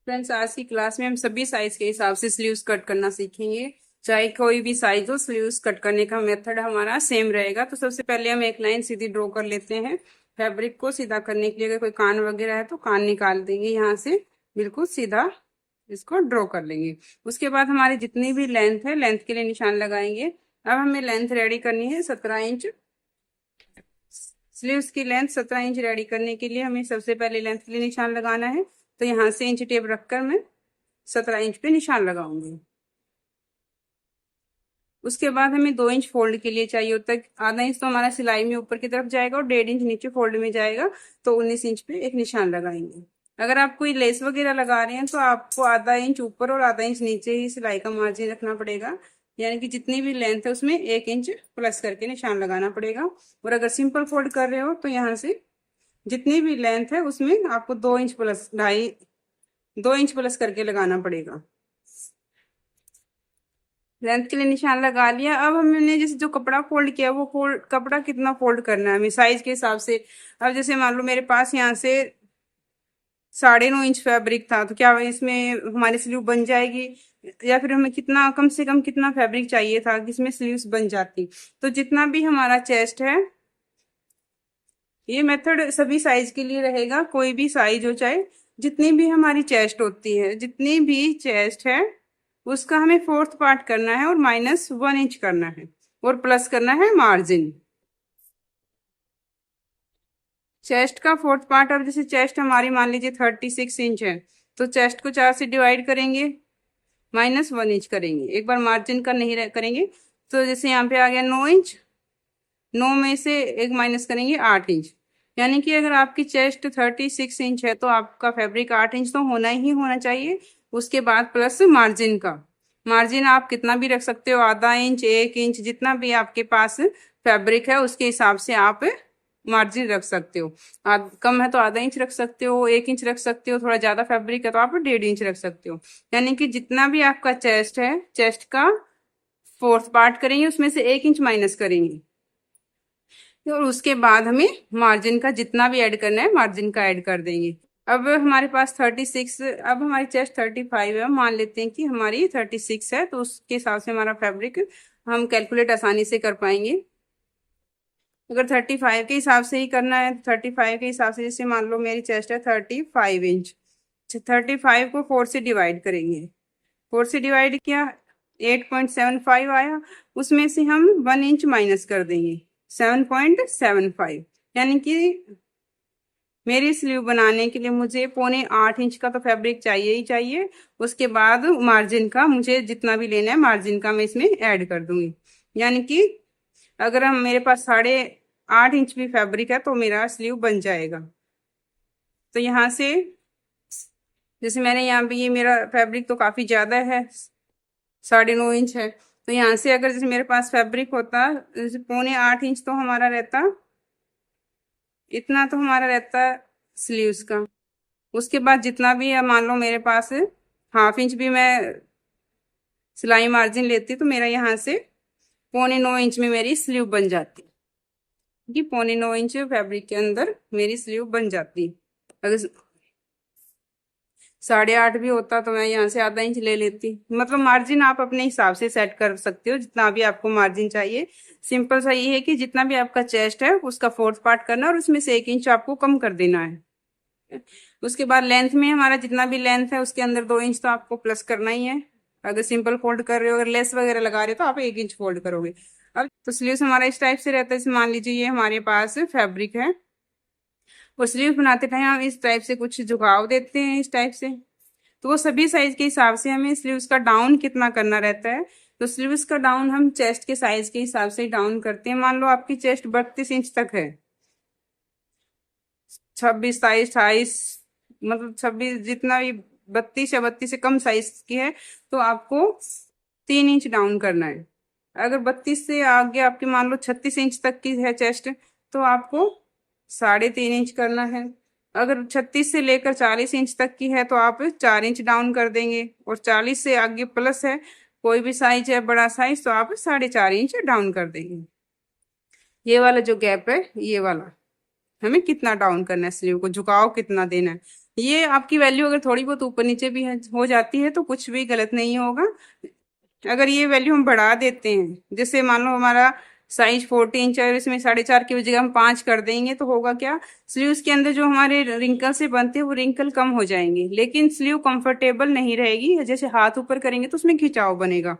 Friends, आज की class में हम सभी साइज के हिसाब से स्लीव्स कट करना सीखेंगे। चाहे कोई भी साइज हो, स्लीव्स कट करने का मेथड हमारा सेम रहेगा। तो सबसे पहले हम एक लाइन सीधी ड्रॉ कर लेते हैं। फैब्रिक को सीधा करने के लिए अगर कोई कान वगैरह है तो कान निकाल देंगे, यहाँ से बिल्कुल सीधा इसको ड्रॉ कर लेंगे। उसके बाद हमारी जितनी भी लेंथ है, लेंथ के लिए निशान लगाएंगे। अब हमें लेंथ रेडी करनी है 17 इंच। स्लीव्स की लेंथ 17 इंच रेडी करने के लिए हमें सबसे पहले लेंथ के लिए निशान लगाना है। तो यहाँ से इंच टेप रखकर मैं 17 इंच पे निशान लगाऊंगी। उसके बाद हमें 2 इंच फोल्ड के लिए चाहिए होता है। आधा इंच तो हमारा सिलाई में ऊपर की तरफ जाएगा और 1.5 इंच नीचे फोल्ड में जाएगा। तो 19 इंच पे एक निशान लगाएंगे। अगर आप कोई लेस वगैरह लगा रहे हैं तो आपको आधा इंच ऊपर और आधा इंच नीचे ही सिलाई का मार्जिन रखना पड़ेगा। यानी कि जितनी भी लेंथ है उसमें 1 इंच प्लस करके निशान लगाना पड़ेगा। और अगर सिंपल फोल्ड कर रहे हो तो यहाँ से जितनी भी लेंथ है उसमें आपको 2 इंच प्लस 2 इंच प्लस करके लगाना पड़ेगा। लेंथ के लिए निशान लगा लिया। अब हमने जैसे जो कपड़ा फोल्ड किया वो कपड़ा कितना फोल्ड करना है हमें साइज के हिसाब से। अब जैसे मान लो मेरे पास यहाँ से 9.5 इंच फैब्रिक था, तो क्या इसमें हमारी स्लीव बन जाएगी? या फिर हमें कितना, कम से कम कितना फैब्रिक चाहिए था कि इसमें स्लीव्स बन जाती? तो जितना भी हमारा चेस्ट है, ये मेथड सभी साइज के लिए रहेगा। कोई भी साइज हो, चाहे जितनी भी हमारी चेस्ट होती है, जितनी भी चेस्ट है उसका हमें फोर्थ पार्ट करना है और -1 इंच करना है और प्लस करना है मार्जिन। चेस्ट का फोर्थ पार्ट, अब जैसे चेस्ट हमारी मान लीजिए 36 इंच है, तो चेस्ट को 4 से डिवाइड करेंगे, -1 इंच करेंगे। एक बार मार्जिन का नहीं करेंगे। तो जैसे यहाँ पे आ गया 9 इंच, 9 में से एक माइनस करेंगे 8 इंच। यानी कि अगर आपकी चेस्ट 36 इंच है तो आपका फैब्रिक 8 इंच तो होना ही होना चाहिए। उसके बाद प्लस मार्जिन का, मार्जिन आप कितना भी रख सकते हो, आधा इंच, 1 इंच, जितना भी आपके पास फैब्रिक है उसके हिसाब से आप मार्जिन रख सकते हो। कम है तो आधा इंच रख सकते हो, 1 इंच रख सकते हो। थोड़ा ज्यादा फैब्रिक है तो आप 1.5 इंच रख सकते हो। यानी कि जितना भी आपका चेस्ट है, चेस्ट का फोर्थ पार्ट करेंगे, उसमें से 1 इंच माइनस करेंगे और उसके बाद हमें मार्जिन का जितना भी ऐड करना है मार्जिन का ऐड कर देंगे। अब हमारे पास 36, अब हमारी चेस्ट 35 है, मान लेते हैं कि हमारी 36 है, तो उसके हिसाब से हमारा फैब्रिक हम कैलकुलेट आसानी से कर पाएंगे। अगर 35 के हिसाब से ही करना है, 35 के हिसाब से, जैसे मान लो मेरी चेस्ट है 35 इंच, 35 को 4 से डिवाइड करेंगे। 4 से डिवाइड किया, 8.75 आया। उसमें से हम 1 इंच माइनस कर देंगे, 7.75। यानी कि मेरी स्लीव बनाने के लिए मुझे 7.25 इंच का तो फैब्रिक चाहिए ही चाहिए। उसके बाद मार्जिन का मुझे जितना भी लेना है मार्जिन का मैं इसमें ऐड कर दूंगी। यानी कि अगर हम मेरे पास 8.5 इंच भी फैब्रिक है तो मेरा स्लीव बन जाएगा। तो यहाँ से जैसे मैंने यहाँ पे, ये मेरा फैब्रिक तो काफी ज्यादा है, 9.5 इंच है। तो यहाँ से अगर जैसे मेरे पास फैब्रिक होता, जैसे 7.25 इंच तो हमारा रहता, इतना तो हमारा रहता स्लीव्स का। उसके बाद जितना भी है, मान लो मेरे पास 1/2 इंच भी मैं सिलाई मार्जिन लेती तो मेरा यहाँ से 8.25 इंच में मेरी स्लीव बन जाती। कि 8.25 इंच फैब्रिक के अंदर मेरी स्लीव बन जाती। अगर 8.5 भी होता तो मैं यहाँ से आधा इंच ले लेती। मतलब मार्जिन आप अपने हिसाब से सेट कर सकते हो, जितना भी आपको मार्जिन चाहिए। सिंपल सा ये है कि जितना भी आपका चेस्ट है उसका फोर्थ पार्ट करना और उसमें से 1 इंच आपको कम कर देना है। उसके बाद लेंथ में हमारा जितना भी लेंथ है उसके अंदर 2 इंच तो आपको प्लस करना ही है। अगर सिंपल फोल्ड कर रहे हो, अगर लेस वगैरह लगा रहे हो तो आप 1 इंच फोल्ड करोगे। अब तो स्लीव्स हमारा इस टाइप से रहता है। मान लीजिए ये हमारे पास फैब्रिक है और स्लीव बनाते टाइम हम इस टाइप से कुछ झुकाव देते हैं, इस टाइप से। तो वो सभी साइज के हिसाब से हमें स्लीव्स का डाउन कितना करना रहता है। तो स्लीव्स का डाउन हम चेस्ट के साइज के हिसाब से डाउन करते हैं। मान लो आपकी चेस्ट 32 इंच तक है, 26, 27, 28, मतलब 26, जितना भी 32 या 32 से कम साइज की है तो आपको 3 इंच डाउन करना है। अगर 32 से आगे आपकी मान लो 36 इंच तक की है चेस्ट, तो आपको 3.5 इंच करना है। अगर 36 से लेकर 40 इंच तक की है तो आप 4 इंच डाउन कर देंगे। और 40 से आगे प्लस है, कोई भी साइज है बड़ा साइज, तो आप 4.5 इंच डाउन कर देंगे। ये वाला जो गैप है, ये वाला हमें कितना डाउन करना है, स्लीव को झुकाव कितना देना है। ये आपकी वैल्यू अगर थोड़ी बहुत ऊपर नीचे भी हो जाती है तो कुछ भी गलत नहीं होगा। अगर ये वैल्यू हम बढ़ा देते हैं, जैसे मान लो हमारा साइज 14 इंच है, इसमें 4.5 की जगह हम 5 कर देंगे, तो होगा क्या, स्लीव्स के अंदर जो हमारे रिंकल से बनते हैं वो रिंकल कम हो जाएंगे, लेकिन स्लीव कंफर्टेबल नहीं रहेगी। जैसे हाथ ऊपर करेंगे तो उसमें खिंचाव बनेगा।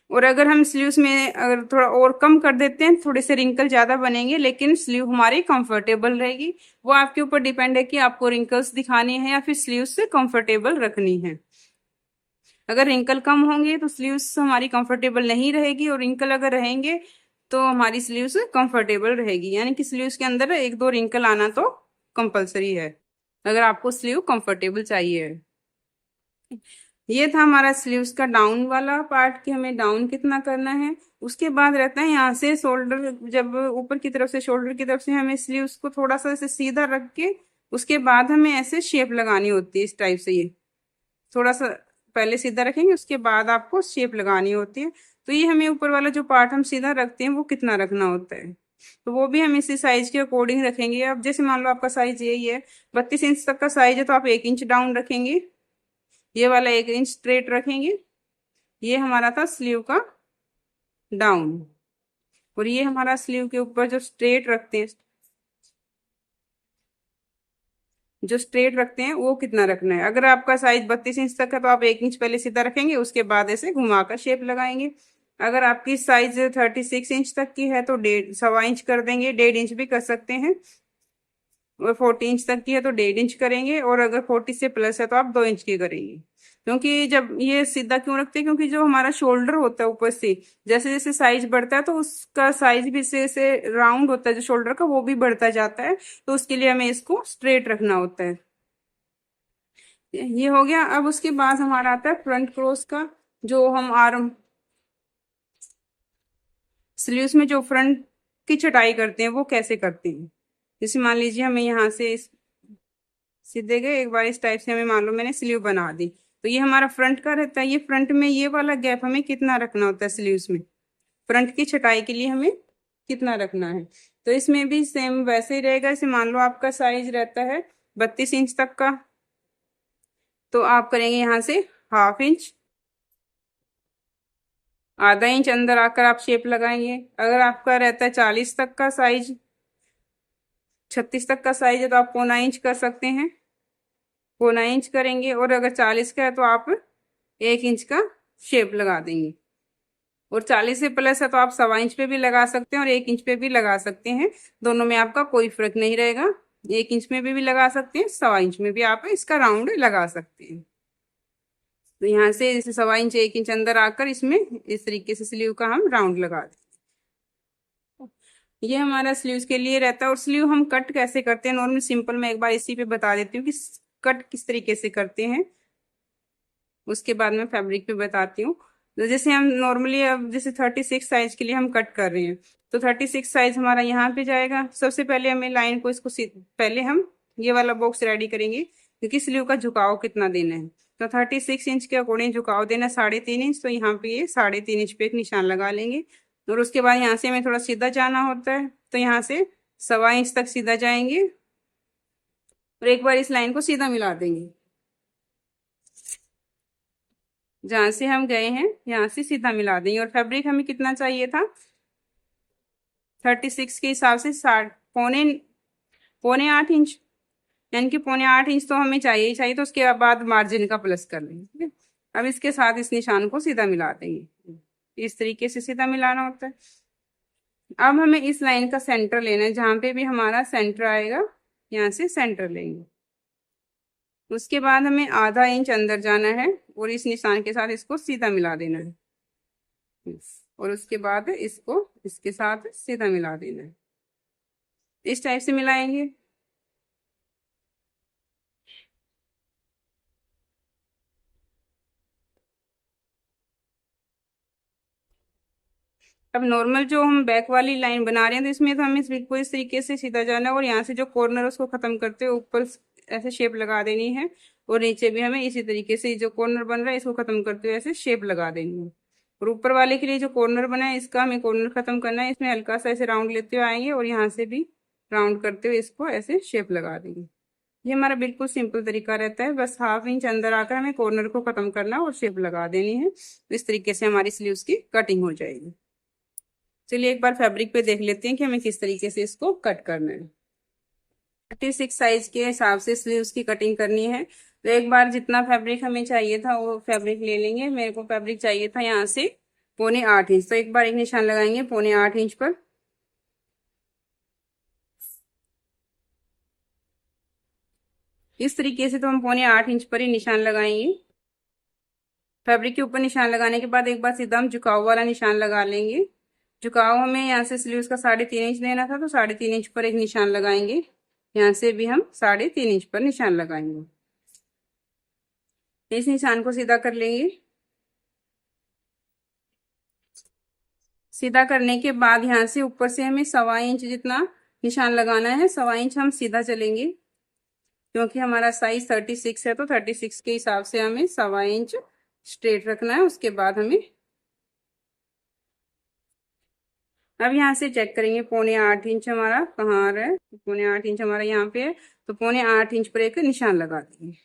और अगर हम स्लीव्स में अगर थोड़ा और कम कर देते हैं, थोड़े से रिंकल ज्यादा बनेंगे लेकिन स्लीव हमारी कंफर्टेबल रहेगी। वो आपके ऊपर डिपेंड है कि आपको रिंकल्स दिखानी है या फिर स्लीव्स से कंफर्टेबल रखनी है। अगर रिंकल कम होंगे तो स्लीव्स हमारी कंफर्टेबल नहीं रहेगी, और रिंकल अगर रहेंगे तो हमारी स्लीव्स कंफर्टेबल रहेगी। यानी कि स्लीव्स के अंदर एक दो रिंकल आना तो कंपलसरी है अगर आपको स्लीव कंफर्टेबल चाहिए। ये था हमारा स्लीव्स का डाउन वाला पार्ट कि हमें डाउन कितना करना है। उसके बाद रहता है यहाँ से शोल्डर, जब ऊपर की तरफ से शोल्डर की तरफ से हमें स्लीव्स को थोड़ा सा ऐसे सीधा रख के उसके बाद हमें ऐसे शेप लगानी होती है इस टाइप से। ये थोड़ा सा पहले सीधा रखेंगे, उसके बाद आपको शेप लगानी होती है। तो ये हमें ऊपर वाला जो पार्ट हम सीधा रखते हैं वो कितना रखना होता है, तो वो भी हम इसी साइज के अकॉर्डिंग रखेंगे। अब जैसे मान लो आपका साइज यही है, 32 इंच तक का साइज है, तो आप 1 इंच डाउन रखेंगे, ये वाला 1 इंच स्ट्रेट रखेंगे। ये हमारा था स्लीव का डाउन। और ये हमारा स्लीव के ऊपर जो स्ट्रेट रखते हैं, जो स्ट्रेट रखते हैं वो कितना रखना है। अगर आपका साइज 32 इंच तक है तो आप 1 इंच पहले सीधा रखेंगे, उसके बाद ऐसे घुमाकर शेप लगाएंगे। अगर आपकी साइज 36 इंच तक की है तो 1.5 इंच कर देंगे, 1.5 इंच भी कर सकते हैं। और 40 इंच तक की है तो 1.5 इंच करेंगे, और अगर 40 से प्लस है तो आप 2 इंच की करेंगे। क्योंकि जब ये सीधा क्यों रखते हैं, क्योंकि जो हमारा शोल्डर होता है ऊपर से जैसे जैसे साइज बढ़ता है तो उसका साइज भी से राउंड होता है, जो शोल्डर का वो भी बढ़ता जाता है, तो उसके लिए हमें इसको स्ट्रेट रखना होता है। ये हो गया। अब उसके बाद हमारा आता है फ्रंट क्रॉस का, जो हम आर्म स्लीव्स में जो फ्रंट की छटाई करते हैं वो कैसे करते हैं। जैसे मान लीजिए हमें यहाँ से सीधे गए, एक बार इस टाइप से हमें मान लो मैंने स्लीव बना दी, तो ये हमारा फ्रंट का रहता है। ये फ्रंट में ये वाला गैप हमें कितना रखना होता है स्लीव्स में, फ्रंट की छटाई के लिए हमें कितना रखना है। तो इसमें भी सेम वैसे ही रहेगा। जैसे मान लो आपका साइज रहता है 32 इंच तक का, तो आप करेंगे यहाँ से 1/2 इंच, ½ इंच अंदर आकर आप शेप लगाएंगे। अगर आपका रहता है 40 तक का साइज, 36 तक का साइज है तो आप 1/4 इंच कर सकते हैं, 1/4 इंच करेंगे। और अगर 40 का है तो आप 1 इंच का शेप लगा देंगे। और 40 से प्लस है तो आप 1/4 इंच पे भी लगा सकते हैं और 1 इंच पे भी लगा सकते हैं, दोनों में आपका कोई फर्क नहीं रहेगा। 1 इंच में भी लगा सकते हैं, 1/4 इंच में भी आप इसका राउंड लगा सकते हैं। तो यहाँ से जैसे 1/4 इंच 1 इंच अंदर आकर इसमें इस तरीके से स्लीव का हम राउंड लगा दें। ये हमारा स्लीव्स के लिए रहता है। और स्लीव हम कट कैसे करते हैं नॉर्मल सिंपल, मैं एक बार इसी पे बता देती हूँ कि कट किस तरीके से करते हैं, उसके बाद मैं फैब्रिक पे बताती हूँ। तो जैसे हम नॉर्मली अब जैसे 36 साइज के लिए हम कट कर रहे हैं, तो 36 साइज हमारा यहाँ पे जाएगा। सबसे पहले हमें लाइन को इसको पहले हम ये वाला बॉक्स रेडी करेंगे, क्योंकि स्लीव का झुकाव कितना देना है। तो 36 इंच के अकॉर्डिंग झुकाव देना है 3.5 इंच, तो यहाँ पे ये 3.5 इंच पे एक निशान लगा लेंगे। और उसके बाद यहाँ से हमें थोड़ा सीधा जाना होता है, तो यहाँ से 1/4 इंच तक सीधा जाएंगे और एक बार इस लाइन को सीधा मिला देंगे। जहां से हम गए हैं यहाँ से सीधा मिला देंगे। और फैब्रिक हमें कितना चाहिए था, 36 के हिसाब से 60 पौने पौने 8 इंच, यानी कि पौने 8 इंच तो हमें चाहिए ही चाहिए। तो उसके बाद मार्जिन का प्लस कर लेंगे, ठीक है। अब इसके साथ इस निशान को सीधा मिला देंगे, इस तरीके से सीधा मिलाना होता है। अब हमें इस लाइन का सेंटर लेना है, जहां पे भी हमारा सेंटर आएगा यहाँ से सेंटर लेंगे। उसके बाद हमें ½ इंच अंदर जाना है और इस निशान के साथ इसको सीधा मिला देना है, और उसके बाद इसको इसके साथ सीधा मिला देना है। इस टाइप से मिलाएंगे। अब नॉर्मल जो हम बैक वाली लाइन बना रहे हैं तो इसमें तो हमें बिल्कुल इस तरीके से सीधा जाना है, और यहाँ से जो कॉर्नर है उसको खत्म करते हुए ऊपर ऐसे शेप लगा देनी है। और नीचे भी हमें इसी तरीके से जो कॉर्नर बन रहा है इसको खत्म करते हुए ऐसे शेप लगा देनी है। और ऊपर वाले के लिए जो कॉर्नर बना है इसका हमें कॉर्नर खत्म करना है, इसमें हल्का सा ऐसे राउंड लेते हुए आएंगे और यहाँ से भी राउंड करते हुए इसको ऐसे शेप लगा देंगे। ये हमारा बिल्कुल सिंपल तरीका रहता है, बस हाफ इंच अंदर आकर हमें कॉर्नर को खत्म करना है और शेप लगा देनी है। तो इस तरीके से हमारी स्लीव्स की कटिंग हो जाएगी। चलिए एक बार फैब्रिक पे देख लेते हैं कि हमें किस तरीके से इसको कट करना है। 36 साइज के हिसाब से स्लीव्स की कटिंग करनी है। तो एक बार जितना फैब्रिक हमें चाहिए था वो फैब्रिक ले लेंगे। मेरे को फैब्रिक चाहिए था यहाँ से 7.25 इंच, तो एक बार एक निशान लगाएंगे 7.25 इंच पर। इस तरीके से तो हम 7.25 इंच पर ही निशान लगाएंगे। फैब्रिक के ऊपर निशान लगाने के बाद एक बार सीधा हम झुकाव वाला निशान लगा लेंगे। झुकाव हमें यहाँ से स्लीव्स का 3.5 इंच लेना था, तो 3.5 इंच पर एक निशान लगाएंगे। यहाँ से भी हम 3.5 इंच पर निशान लगाएंगे। इस निशान को सीधा कर लेंगे। सीधा करने के बाद यहाँ से ऊपर से हमें 1.25 इंच जितना निशान लगाना है। 1.25 इंच हम सीधा चलेंगे, क्योंकि हमारा साइज 36 है, तो 36 के हिसाब से हमें 1.25 इंच स्ट्रेट रखना है। उसके बाद हमें अब यहाँ से चेक करेंगे 7.25 इंच हमारा कहाँ आ रहा है। 7.25 इंच हमारा यहाँ पे है, तो 7.25 इंच पर एक निशान लगा देंगे।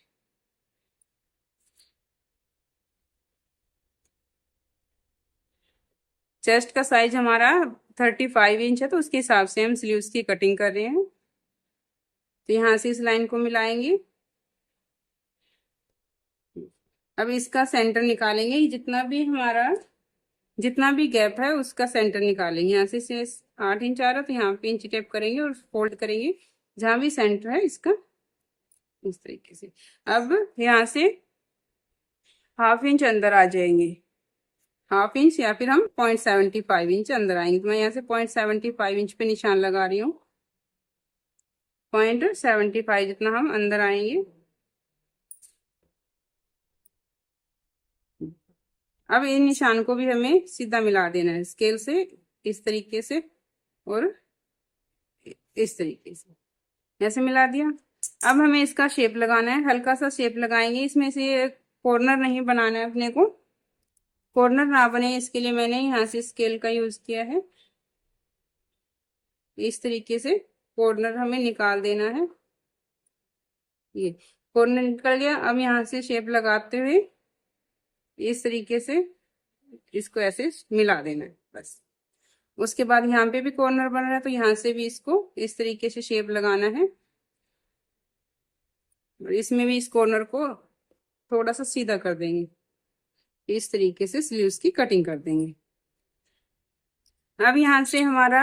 चेस्ट का साइज हमारा 35 इंच है, तो उसके हिसाब से हम स्लीव्स की कटिंग कर रहे हैं। तो यहाँ से इस लाइन को मिलाएंगे। अब इसका सेंटर निकालेंगे। जितना भी गैप है उसका सेंटर निकालेंगे। यहाँ से 8 इंच आ रहा है, तो यहाँ पे इंच टेप करेंगे और फोल्ड करेंगे जहां भी सेंटर है इसका, इस तरीके से। अब यहाँ से हाफ इंच अंदर आ जाएंगे। हाफ इंच या फिर हम 0.75 इंच अंदर आएंगे। तो मैं यहाँ से 0.75 इंच पे निशान लगा रही हूँ। 0.75 जितना हम अंदर आएंगे। अब इन निशान को भी हमें सीधा मिला देना है स्केल से, इस तरीके से और इस तरीके से, ऐसे मिला दिया। अब हमें इसका शेप लगाना है। हल्का सा शेप लगाएंगे। इसमें से कॉर्नर नहीं बनाना है अपने को। कॉर्नर ना बने इसके लिए मैंने यहाँ से स्केल का यूज किया है। इस तरीके से कॉर्नर हमें निकाल देना है। ये कॉर्नर निकल गया। अब यहाँ से शेप लगाते हुए इस तरीके से इसको ऐसे मिला देना है बस। उसके बाद यहाँ पे भी कॉर्नर बन रहा है, तो यहाँ से भी इसको इस तरीके से शेप लगाना है। और इसमें भी इस कॉर्नर को थोड़ा सा सीधा कर देंगे। इस तरीके से स्लीव्स की कटिंग कर देंगे। अब यहाँ से हमारा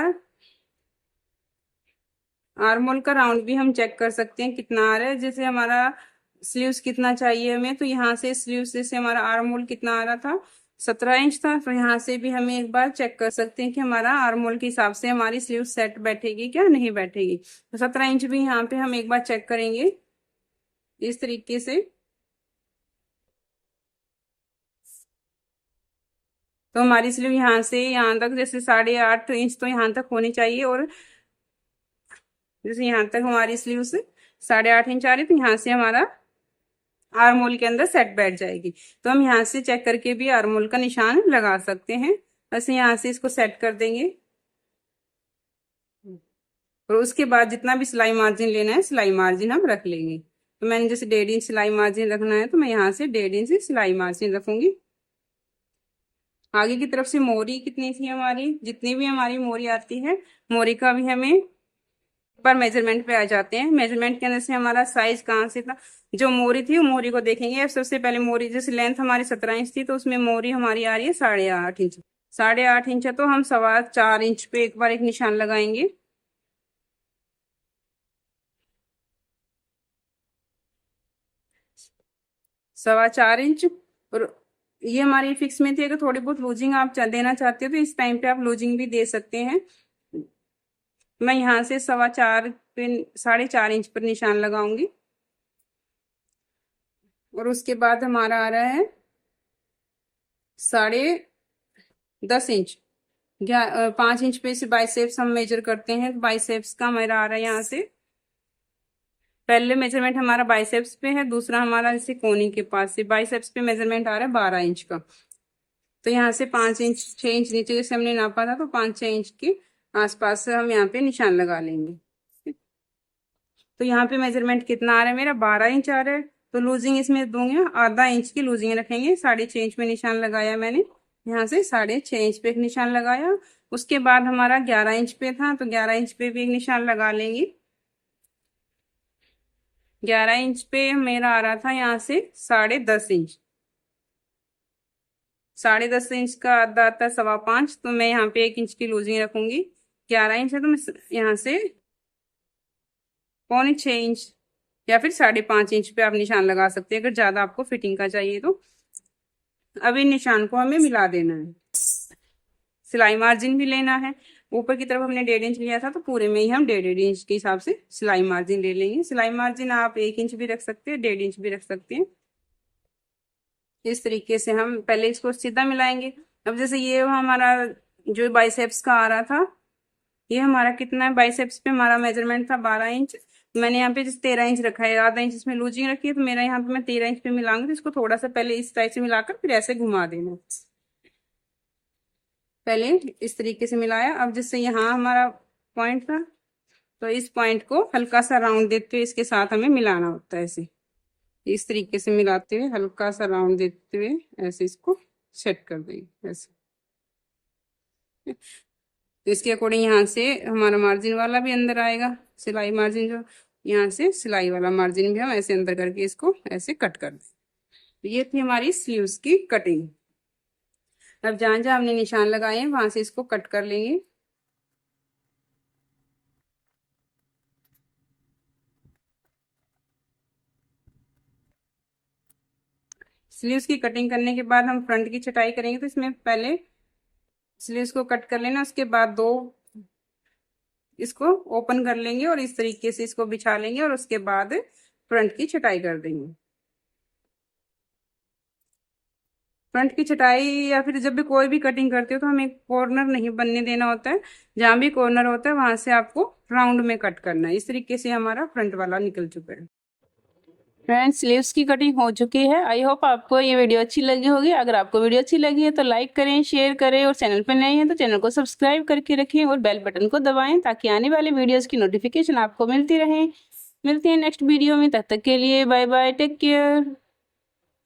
आर्मोल का राउंड भी हम चेक कर सकते हैं कितना आ रहा है। जैसे हमारा स्लीव्स कितना चाहिए हमें, तो यहाँ से स्लीव्स जैसे हमारा आर्मोल कितना आ रहा था 17 इंच था, तो यहाँ से भी हमें एक बार चेक कर सकते हैं कि हमारा आर्मोल के हिसाब से हमारी स्लीव सेट बैठेगी क्या नहीं बैठेगी। तो 17 इंच भी यहाँ पे हम एक बार चेक करेंगे इस तरीके से। तो हमारी स्लीव यहाँ से यहाँ तक जैसे 8.5 इंच तो यहाँ तक होनी चाहिए, और जैसे यहाँ तक हमारी स्लीव से 8.5 इंच आ रही, तो यहाँ से हमारा आर्मोल के अंदर सेट बैठ जाएगी। तो हम यहाँ से चेक करके भी आर्मोल का निशान लगा सकते हैं। बस यहाँ से इसको सेट कर देंगे, और उसके बाद जितना भी सिलाई मार्जिन लेना है सिलाई मार्जिन हम रख लेंगे। तो मैंने जैसे 1.5 इंच सिलाई मार्जिन रखना है, तो मैं यहाँ से 1.5 इंच सिलाई मार्जिन रखूंगी। आगे की तरफ से मोरी कितनी थी हमारी, जितनी भी हमारी मोरी आती है, मोरी का भी हमें पर मेजरमेंट पे आ जाते हैं। मेजरमेंट के अंदर से हमारा साइज कहाँ से था, जो मोरी थी वो मोरी को देखेंगे। अब सबसे पहले मोरी जैसे लेंथ हमारी 17 इंच थी, तो उसमें मोरी हमारी आ रही है 8.5 इंच। 8.5 इंच है, तो हम 4.25 इंच पे एक बार एक निशान लगाएंगे। सवा चार इंच। और ये हमारी फिक्स में थी। अगर थोड़ी बहुत लूजिंग आप देना चाहते हो तो इस टाइम पे आप लूजिंग भी दे सकते हैं। मैं यहाँ से 4.25 पे 4.5 इंच पर निशान लगाऊंगी। और उसके बाद हमारा आ रहा है 10.5 इंच। 5 इंच पे से बाइसेप्स हम मेजर करते हैं, तो बाइसेप्स का मेरा आ रहा है यहाँ से पहले मेजरमेंट हमारा बाइसेप्स पे है, दूसरा हमारा जैसे कोनी के पास से बाइसेप्स पे मेजरमेंट आ रहा है 12 इंच का। तो यहाँ से 5 इंच 6 इंच नीचे जैसे हमने नापा था, तो 5-6 इंच के आसपास से हम यहाँ पे निशान लगा लेंगे। तो यहाँ पे मेजरमेंट कितना आ रहा है मेरा 12 इंच आ रहा है। तो लूजिंग इसमें दूंगे, आधा इंच की लूजिंग रखेंगे। 6.5 इंच पे निशान लगाया मैंने, यहाँ से 6.5 इंच पे एक निशान लगाया। उसके बाद हमारा 11 इंच पे था, तो 11 इंच पे भी एक निशान लगा लेंगे। 11 इंच पे मेरा आ रहा था यहाँ से 10.5 इंच। 10.5 इंच का आधा आता है 5.25, तो मैं यहाँ पे 1 इंच की लूजिंग रखूंगी। 11 इंच है तो मैं यहाँ से 6.25 इंच या फिर 5.5 इंच पे आप निशान लगा सकते हैं, अगर ज्यादा आपको फिटिंग का चाहिए तो। अब इन निशान को हमें मिला देना है। सिलाई मार्जिन भी लेना है। ऊपर की तरफ हमने 1.5 इंच लिया था, तो पूरे में ही हम 1.5 इंच के हिसाब से सिलाई मार्जिन ले लेंगे। सिलाई मार्जिन आप 1 इंच भी रख सकते हैं, 1.5 इंच भी रख सकते हैं। इस तरीके से हम पहले इसको सीधा मिलाएंगे। अब जैसे ये हमारा जो बाइसेप्स का आ रहा था, ये हमारा कितना है, बाइसेप्स पे हमारा मेजरमेंट था 12 इंच। मैंने यहाँ पे जैसे 13 इंच रखा है, आधा इंच इसमें लूजिंग रखी है, तो मेरा यहाँ पे मैं 13 इंच पे मिलाऊंगी। तो इसको थोड़ा सा पहले इस टाइप से मिलाकर फिर ऐसे घुमा देना। पहले इस तरीके से मिलाया। अब जैसे यहाँ हमारा पॉइंट था, तो इस पॉइंट को हल्का सा राउंड देते हुए इसके साथ हमें मिलाना होता है। ऐसे इस तरीके से मिलाते हुए हल्का सा राउंड देते हुए ऐसे इसको सेट कर देंगे ऐसे। तो इसके अकॉर्डिंग यहाँ से हमारा मार्जिन वाला भी अंदर आएगा, सिलाई मार्जिन जो, यहाँ से सिलाई वाला मार्जिन भी हम ऐसे अंदर करके इसको ऐसे कट कर दें। तो ये थी हमारी स्लीव्स की कटिंग। अब जहाँ जहाँ हमने निशान लगाए हैं वहां से इसको कट कर लेंगे। स्लीव्स की कटिंग करने के बाद हम फ्रंट की छटाई करेंगे। तो इसमें पहले स्लीव्स को कट कर लेना, उसके बाद दो इसको ओपन कर लेंगे और इस तरीके से इसको बिछा लेंगे और उसके बाद फ्रंट की छटाई कर देंगे। फ्रंट की छटाई या फिर जब भी कोई भी कटिंग करते हो तो हमें कॉर्नर नहीं बनने देना होता है। जहां भी कॉर्नर होता है वहां से आपको राउंड में कट करना है। इस तरीके से हमारा फ्रंट वाला निकल चुका है। फ्रेंड्स, स्लीव्स की कटिंग हो चुकी है। आई होप आपको ये वीडियो अच्छी लगी होगी। अगर आपको वीडियो अच्छी लगी है तो लाइक करें, शेयर करें और चैनल पर नए हैं तो चैनल को सब्सक्राइब करके रखें और बेल बटन को दबाएं ताकि आने वाले वीडियोस की नोटिफिकेशन आपको मिलती रहे। मिलते हैं नेक्स्ट वीडियो में, तब तक के लिए बाय बाय, टेक केयर।